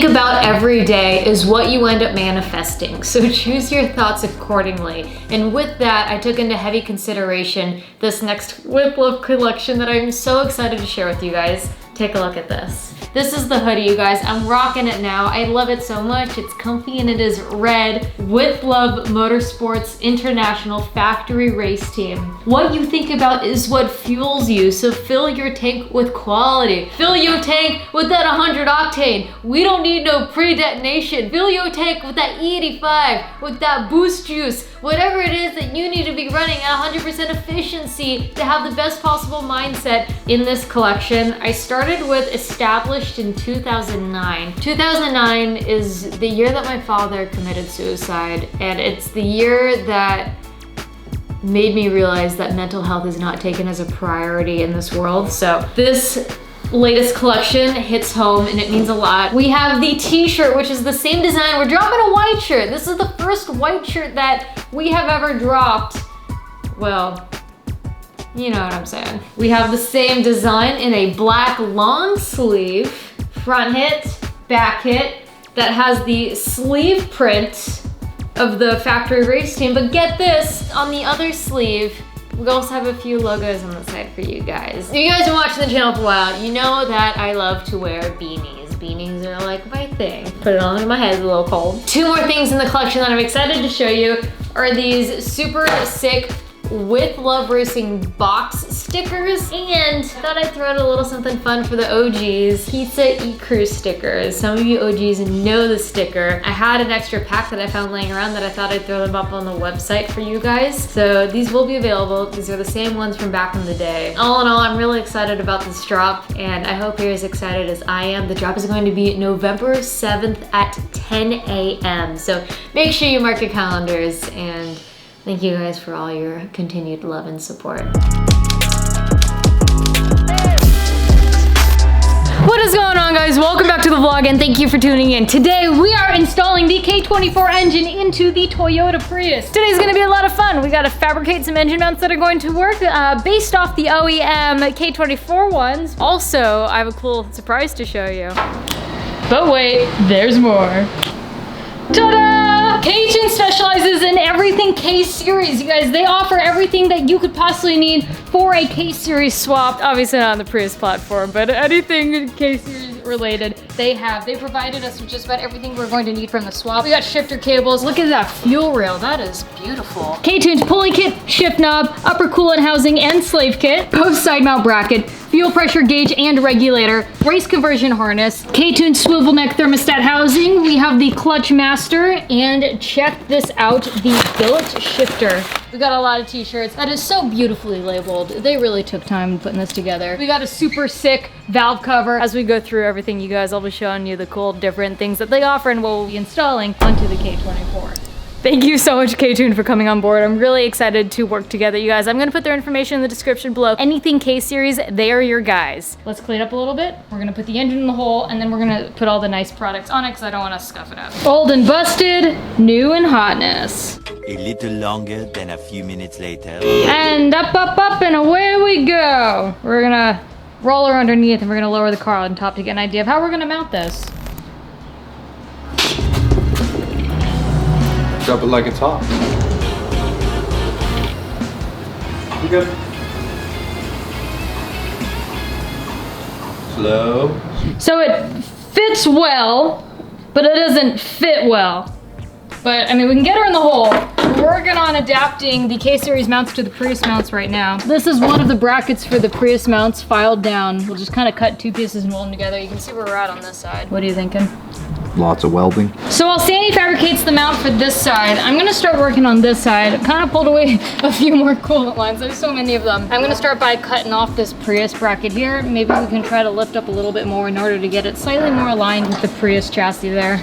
think about every day is what you end up manifesting. So choose your thoughts accordingly. And with that, I took into heavy consideration this next With Love collection that I'm so excited to share with you guys. Take a look at this. This is the hoodie, you guys. I'm rocking it now. I love it so much. It's comfy and it is red. With Love Motorsports International Factory Race Team. What you think about is what fuels you. So fill your tank with quality. Fill your tank with that 100 octane. We don't need no pre-detonation. Fill your tank with that E85, with that boost juice, whatever it is that you need to be running at 100% efficiency to have the best possible mindset in this collection. I started with established in 2009. 2009 is the year that my father committed suicide, and it's the year that made me realize that mental health is not taken as a priority in this world. So this latest collection hits home and it means a lot. We have the t-shirt, which is the same design. We're dropping a white shirt. This is the first white shirt that we have ever dropped. Well, you know what I'm saying. We have the same design in a black long sleeve, front hit, back hit, that has the sleeve print of the factory race team. But get this, on the other sleeve, we also have a few logos on the side for you guys. If you guys are watching the channel for a while, you know that I love to wear beanies. Beanies are like my thing. Put it on, my head's a little cold. Two more things in the collection that I'm excited to show you are these super sick With Love Racing box stickers, and I thought I'd throw out a little something fun for the OGs. Pizza Ecrew stickers. Some of you OGs know the sticker. I had an extra pack that I found laying around that I thought I'd throw them up on the website for you guys. So these will be available. These are the same ones from back in the day. All in all, I'm really excited about this drop, and I hope you're as excited as I am. The drop is going to be November 7th at 10 a.m. So make sure you mark your calendars, and thank you guys for all your continued love and support. What is going on, guys? Welcome back to the vlog and thank you for tuning in. Today we are installing the K24 engine into the Toyota Prius. Today's gonna be a lot of fun. We gotta fabricate some engine mounts that are going to work based off the OEM K24 ones. Also, I have a cool surprise to show you. But wait, there's more. Ta-da! K-Tune specializes in everything K-Series, you guys. They offer everything that you could possibly need for a K-Series swap. Obviously not on the Prius platform, but anything K-Series related, they have. They provided us with just about everything we're going to need from the swap. We got shifter cables. Look at that fuel rail. That is beautiful. K-Tune's pulley kit, shift knob, upper coolant housing and slave kit, post side mount bracket, fuel pressure gauge and regulator, race conversion harness, K-Tune swivel neck thermostat housing. We have the clutch master, and check this out, the billet shifter. We got a lot of t-shirts. That is so beautifully labeled. They really took time putting this together. We got a super sick valve cover. As we go through everything, you guys, I'll be showing you the cool different things that they offer and what we'll be installing onto the K24. Thank you so much, K-Tune, for coming on board. I'm really excited to work together, you guys. I'm gonna put their information in the description below. Anything K-Series, they are your guys. Let's clean up a little bit. We're gonna put the engine in the hole, and then we're gonna put all the nice products on it because I don't wanna scuff it up. Old and busted, new and hotness. A little longer than a few minutes later. And up, up, up, and away we go. We're gonna roll her underneath, and we're gonna lower the car on top to get an idea of how we're gonna mount this. Drop it like it's hot. You good? Slow. So it fits well, but it doesn't fit well. But I mean, we can get her in the hole. We're working on adapting the K-Series mounts to the Prius mounts right now. This is one of the brackets for the Prius mounts filed down. We'll just kind of cut two pieces and weld them together. You can see where we're at on this side. What are you thinking? Lots of welding. So while Sandy fabricates the mount for this side, I'm gonna start working on this side. I've kind of pulled away a few more coolant lines. There's so many of them. I'm gonna start by cutting off this Prius bracket here. Maybe we can try to lift up a little bit more in order to get it slightly more aligned with the Prius chassis there.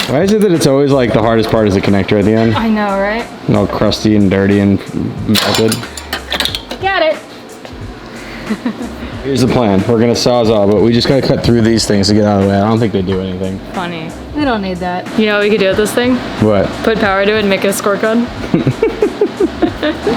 Why is it that it's always like the hardest part is the connector at the end? I know, right? And all crusty and dirty and melted. Got it. Here's the plan. We're gonna sawzall, but we just gotta cut through these things to get out of the way. I don't think they do anything. Funny. We don't need that. You know what we could do with this thing? What? Put power to it and make it a squirt gun.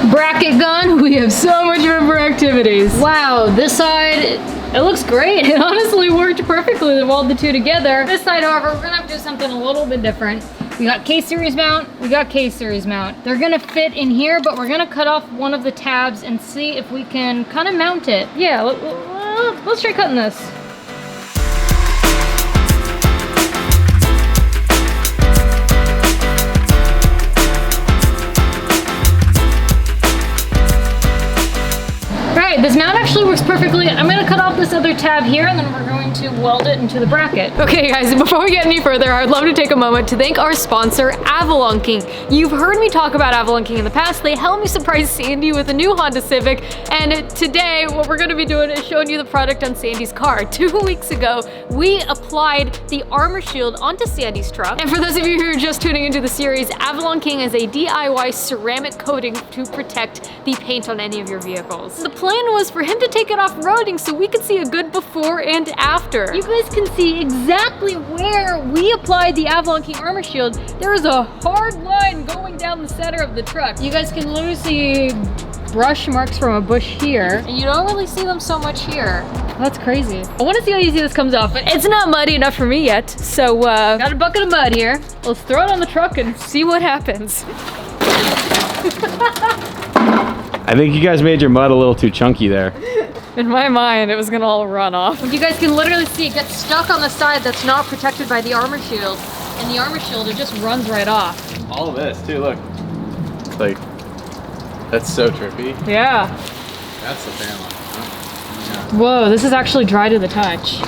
Bracket gun. We have so much room for activities. Wow, this side It looks great. It honestly worked perfectly to weld the two together. This side, however, we're gonna have to do something a little bit different. We got K-series mount, we got K-series mount. They're gonna fit in here, but we're gonna cut off one of the tabs and see if we can kind of mount it. Yeah, let's try cutting this. Alright, this mount actually works perfectly. I'm gonna cut off this other tab here and then we're going to weld it into the bracket. Okay guys, before we get any further, I would love to take a moment to thank our sponsor, Avalon King. You've heard me talk about Avalon King in the past. They helped me surprise Sandy with a new Honda Civic, and today what we're gonna be doing is showing you the product on Sandy's car. 2 weeks ago, we applied the armor shield onto Sandy's truck. And for those of you who are just tuning into the series, Avalon King is a DIY ceramic coating to protect the paint on any of your vehicles. The plan was for him to take it off-roading so we could see a good before and after. You guys can see exactly where we applied the Avalon King armor shield. There is a hard line going down the center of the truck. You guys can literally see brush marks from a bush here, and you don't really see them so much here. That's crazy. I want to see how easy this comes off, but it's not muddy enough for me yet. So got a bucket of mud here. Let's throw it on the truck and see what happens. I think you guys made your mud a little too chunky there. In my mind, it was gonna all run off. You guys can literally see it gets stuck on the side that's not protected by the armor shield. And the armor shield, it just runs right off. All of this too, look. Like, that's so trippy. Yeah. That's the fan line. Yeah. Whoa, this is actually dry to the touch.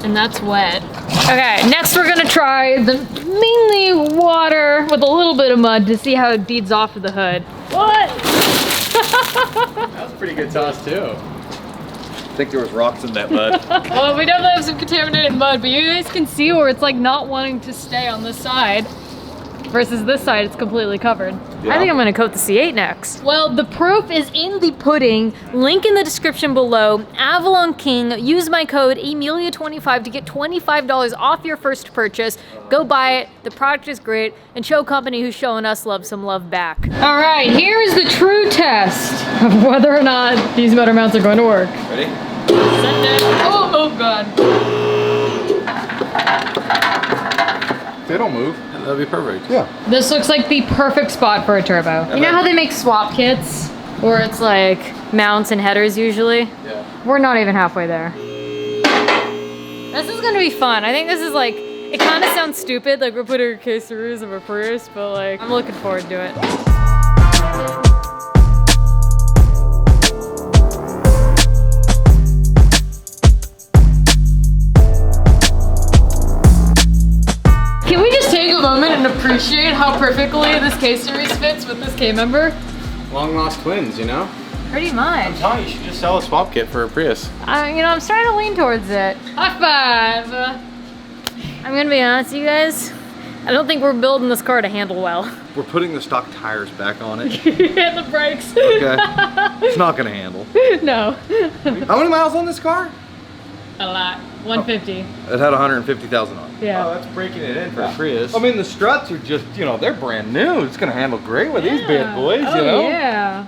And that's wet. Okay, next we're gonna try the mainly water with a little bit of mud to see how it beads off of the hood. What? That was a pretty good toss too. I think there was rocks in that mud. Well, we definitely have some contaminated mud, but you guys can see where it's like not wanting to stay on this side versus this side, it's completely covered. Yeah. I think I'm gonna coat the C8 next. Well, the proof is in the pudding. Link in the description below. Avalon King, use my code Emelia25 to get $25 off your first purchase. Go buy it, the product is great, and show company who's showing us some love back. All right, here is the true test of whether or not these motor mounts are going to work. Ready? Send it. Oh God. They don't move. That'd be perfect. Yeah. This looks like the perfect spot for a turbo. You know how they make swap kits? Where it's like mounts and headers usually? Yeah. We're not even halfway there. This is gonna be fun. I think this is like, it kind of sounds stupid, like we're putting a K-series of a Prius, but like, I'm looking forward to it. Can we just take a moment and appreciate how perfectly this K-series fits with this K-member? Long lost twins, you know? Pretty much. I'm telling you, you should just sell a swap kit for a Prius. You know, I'm starting to lean towards it. High five! I'm gonna be honest with you guys, I don't think we're building this car to handle well. We're putting the stock tires back on it. And the brakes. Okay. It's not gonna handle. No. How many miles on this car? A lot. 150. It had 150,000 on it. Yeah. Oh, that's breaking it in for a Prius. I mean, the struts are just, you know, they're brand new. It's gonna handle great with these bad boys, you know? Yeah.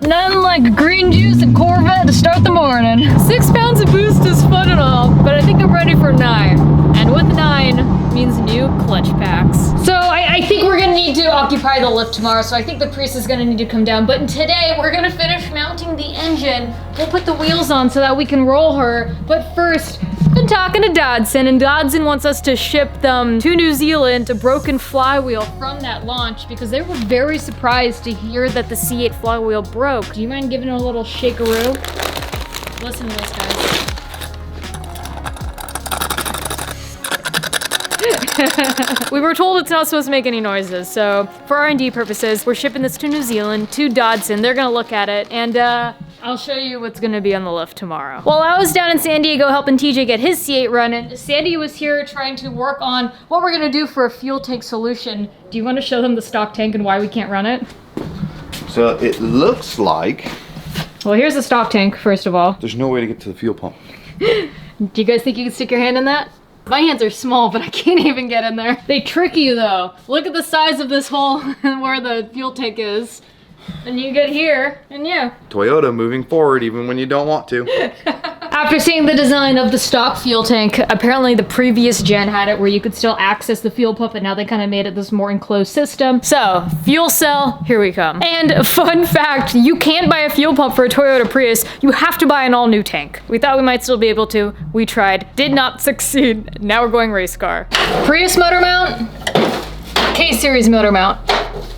Nothing like green juice and Corvette to start the morning. 6 pounds of boost is fun and all, but I think I'm ready for 9. And with 9 means new clutch packs. So I think we're gonna need to occupy the lift tomorrow, so I think the Prius is gonna need to come down. But today we're gonna finish mounting the engine. We'll put the wheels on so that we can roll her. But first, I've been talking to Dodson, and Dodson wants us to ship them to New Zealand a broken flywheel from that launch because they were very surprised to hear that the C8 flywheel broke. Do you mind giving it a little shakeroo? Listen to this, guys. We were told it's not supposed to make any noises, so for R&D purposes, we're shipping this to New Zealand, to Dodson. They're gonna look at it, and I'll show you what's gonna be on the lift tomorrow. While I was down in San Diego helping TJ get his C8 running, Sandy was here trying to work on what we're gonna do for a fuel tank solution. Do you wanna show them the stock tank and why we can't run it? So it looks like Well, here's the stock tank, first of all. there's no way to get to the fuel pump. Do you guys think you can stick your hand in that? My hands are small, but I can't even get in there. They trick you though. Look at the size of this hole where the fuel tank is. And you get here, and yeah. Toyota moving forward even when you don't want to. After seeing the design of the stock fuel tank, apparently the previous gen had it where you could still access the fuel pump, and now they kind of made it this more enclosed system. So, fuel cell, here we come. And fun fact, you can't buy a fuel pump for a Toyota Prius. You have to buy an all-new tank. We thought we might still be able to. We tried. Did not succeed. Now we're going race car. Prius motor mount. K-series motor mount.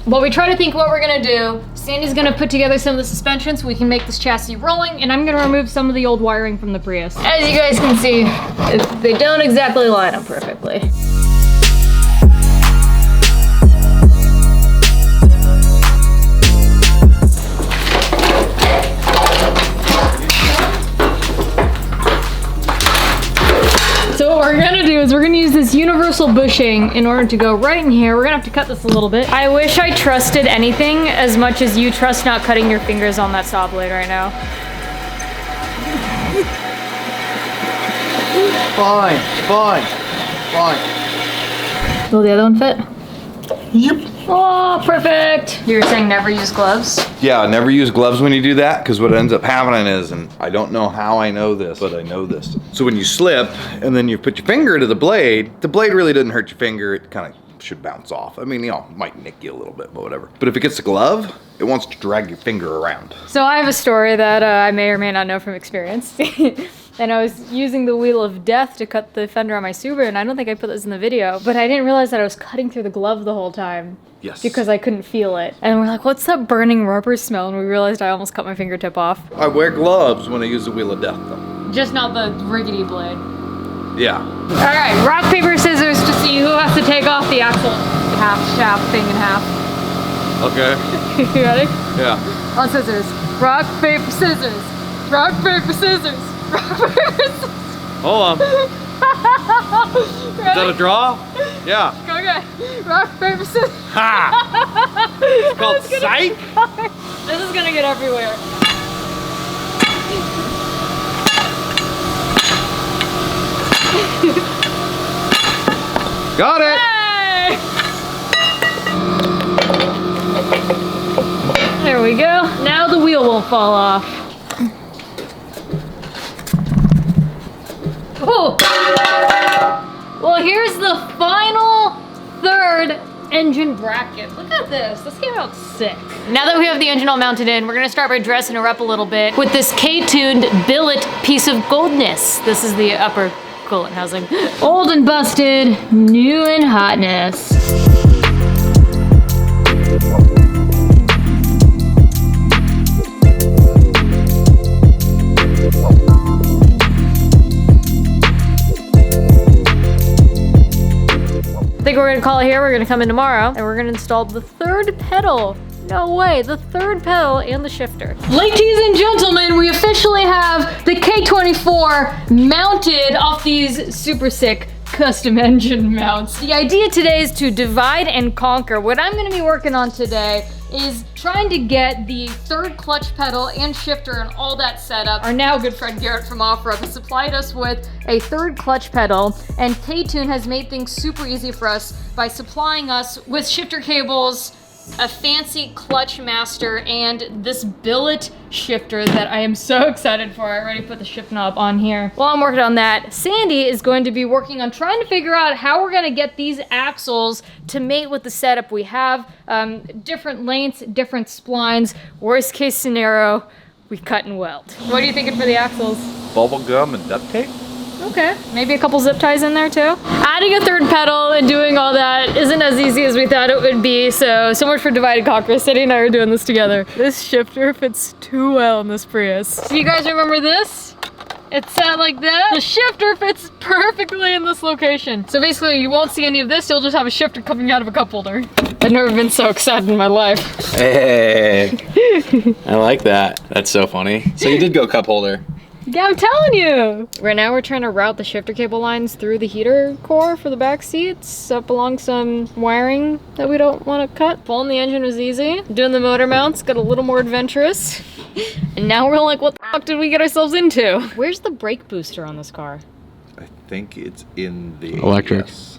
While we try to think what we're gonna do, Sandy's gonna put together some of the suspension so we can make this chassis rolling, and I'm gonna remove some of the old wiring from the Prius. As you guys can see, they don't exactly line up perfectly. So what we're gonna do is we're gonna use this universal bushing in order to go right in here. We're gonna have to cut this a little bit. I wish I trusted anything as much as you trust not cutting your fingers on that saw blade right now. Fine. Will the other one fit? Yep. Oh, perfect. You were saying never use gloves? Yeah, never use gloves when you do that, because what ends up happening is, and I don't know how I know this, but I know this. So when you slip and then you put your finger to the blade really doesn't hurt your finger. It kind of should bounce off. I mean, you know, it might nick you a little bit, but whatever. But if it gets the glove, it wants to drag your finger around. So I have a story that I may or may not know from experience. And I was using the wheel of death to cut the fender on my Subaru, and I don't think I put this in the video, but I didn't realize that I was cutting through the glove the whole time. Yes. Because I couldn't feel it. And we're like, what's that burning rubber smell? And we realized I almost cut my fingertip off. I wear gloves when I use the wheel of death, though. Just not the rickety blade. Yeah. All right, rock, paper, scissors to see who has to take off the axle shaft thing in half. Okay. You ready? Yeah. On scissors. Rock, paper, scissors. Rock, paper, scissors. Rock, paper, scissors. Hold on. Is that a draw? Yeah. Okay. Rock, paper, scissors. Ha! It's called psych? This is gonna get everywhere. Got it! Hey! There we go. Now the wheel won't fall off. Oh! Well, here's the final third engine bracket. Look at this. This came out sick. Now that we have the engine all mounted in, we're gonna start by dressing her up a little bit with this K-tuned billet piece of goldness. This is the upper coolant housing. Old and busted, new in hotness. I think we're gonna call it here. We're gonna come in tomorrow and we're gonna install the third pedal. No way, the third pedal and the shifter. Ladies and gentlemen, we officially have the K24 mounted off these super sick custom engine mounts. The idea today is to divide and conquer. What I'm gonna be working on today is trying to get the third clutch pedal and shifter and all that set up. Our now good friend Garrett from Off-Road has supplied us with a third clutch pedal, and K-Tune has made things super easy for us by supplying us with shifter cables, a fancy clutch master, and this billet shifter that I am so excited for. I already put the shift knob on here. While I'm working on that, Sandy is going to be working on trying to figure out how we're gonna get these axles to mate with the setup we have. Different lengths, different splines. Worst case scenario, we cut and weld. What are you thinking for the axles? Bubble gum and duct tape? Okay, maybe a couple zip ties in there too. Adding a third pedal and doing all that isn't as easy as we thought it would be, so much for Divide and Conquer. Sadie and I are doing this together. This shifter fits too well in this Prius. Do you guys remember this? It's set like that. The shifter fits perfectly in this location. So basically you won't see any of this, you'll just have a shifter coming out of a cup holder. I've never been so excited in my life. Hey, I like that. That's so funny. So you did go cup holder. Yeah, I'm telling you. Right now we're trying to route the shifter cable lines through the heater core for the back seats, up along some wiring that we don't want to cut. Pulling the engine was easy. Doing the motor mounts got a little more adventurous. And now we're like, what the fuck did we get ourselves into? Where's the brake booster on this car? I think it's in the Electric. ABS.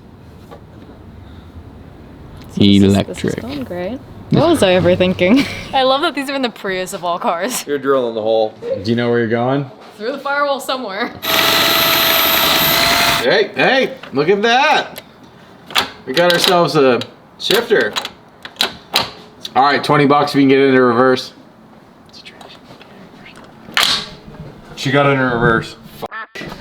This is going great. What was I ever thinking? I love that these are in the Prius of all cars. You're drilling the hole. Do you know where you're going? through the firewall somewhere. Hey, look at that. We got ourselves a shifter. All right, 20 bucks if you can get it into reverse. She got it in reverse.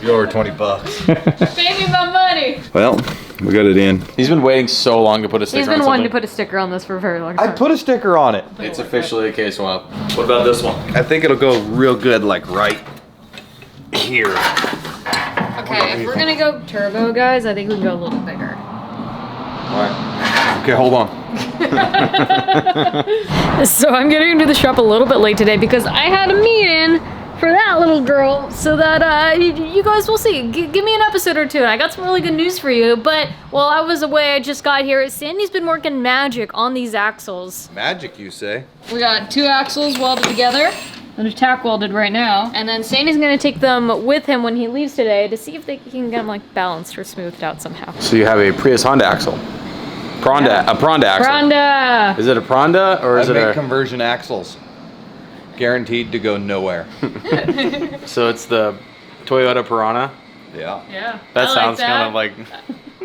You owe her 20 bucks. Pay me my money. Well, we got it in. He's been waiting so long to put a sticker He's on been something. wanting to put a sticker on this for a very long I time. put a sticker on it. It's officially a K-swap. What about this one? I think it'll go real good, like right here. Okay, if we're gonna go turbo, guys, I think we can go a little bigger. Alright. Okay, hold on. So I'm getting into the shop a little bit late today because I had a meeting for that little girl so that you guys will see. Give me an episode or two and I got some really good news for you. But while I was away, I just got here. Sandy's been working magic on these axles. Magic, you say? We got 2 axles welded together. They're tack welded right now. And then Sandy's gonna take them with him when he leaves today to see if he can get them like balanced or smoothed out somehow. So you have a Prius Honda axle. A Pronda axle. Pronda! Is it a Pronda or is I it make a... conversion axles. Guaranteed to go nowhere. So it's the Toyota Piranha? Yeah. Yeah. That sounds kind of like...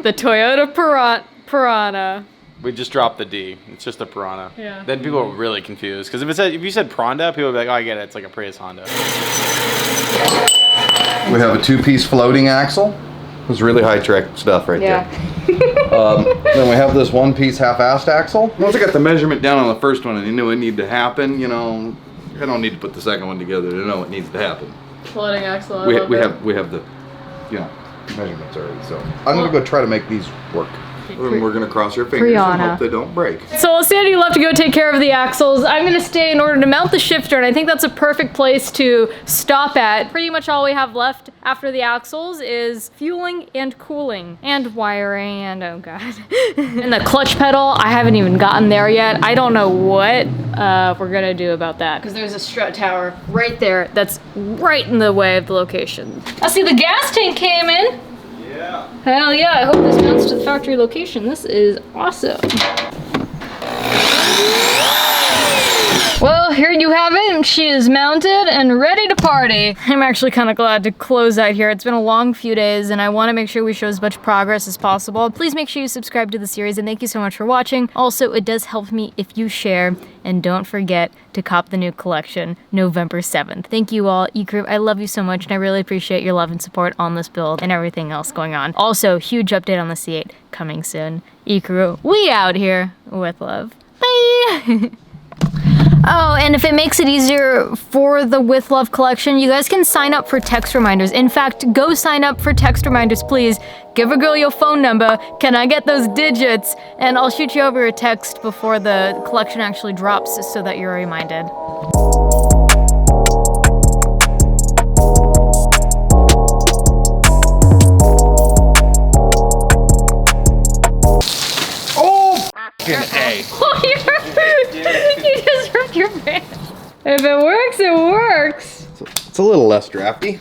The Toyota Piranha. We just dropped the D. It's just a Piranha. Yeah. Then people are really confused. Because if you said Pronda, people would be like, oh, I get it. It's like a Prius Honda. We have a 2-piece floating axle. It's really high-tech stuff right there. Then we have this 1-piece half-assed axle. Once I got the measurement down on the first one and I knew it needed to happen, you know, I don't need to put the second one together to know what needs to happen. Floating axle. We have the, you know, measurements already. So I'm gonna go try to make these work. And we're gonna cross our fingers and hope they don't break. So while Sandy left to go take care of the axles, I'm gonna stay in order to mount the shifter, and I think that's a perfect place to stop at. Pretty much all we have left after the axles is fueling and cooling and wiring and oh god. And the clutch pedal, I haven't even gotten there yet. I don't know what we're gonna do about that because there's a strut tower right there that's right in the way of the location. I see the gas tank came in. Yeah. Hell yeah, I hope this mounts to the factory location. This is awesome. Well, here you have it. She is mounted and ready to party. I'm actually kind of glad to close out here. It's been a long few days and I want to make sure we show as much progress as possible. Please make sure you subscribe to the series and thank you so much for watching. Also, it does help me if you share and don't forget to cop the new collection November 7th. Thank you all, Ecrew. I love you so much and I really appreciate your love and support on this build and everything else going on. Also, huge update on the C8 coming soon. Ecrew, we out here with love. Bye! Oh, and if it makes it easier for the With Love collection, you guys can sign up for text reminders. In fact, go sign up for text reminders, please. Give a girl your phone number. Can I get those digits? And I'll shoot you over a text before the collection actually drops so that you're reminded. A. You just hurt your pants. If it works, it works. It's a little less drafty.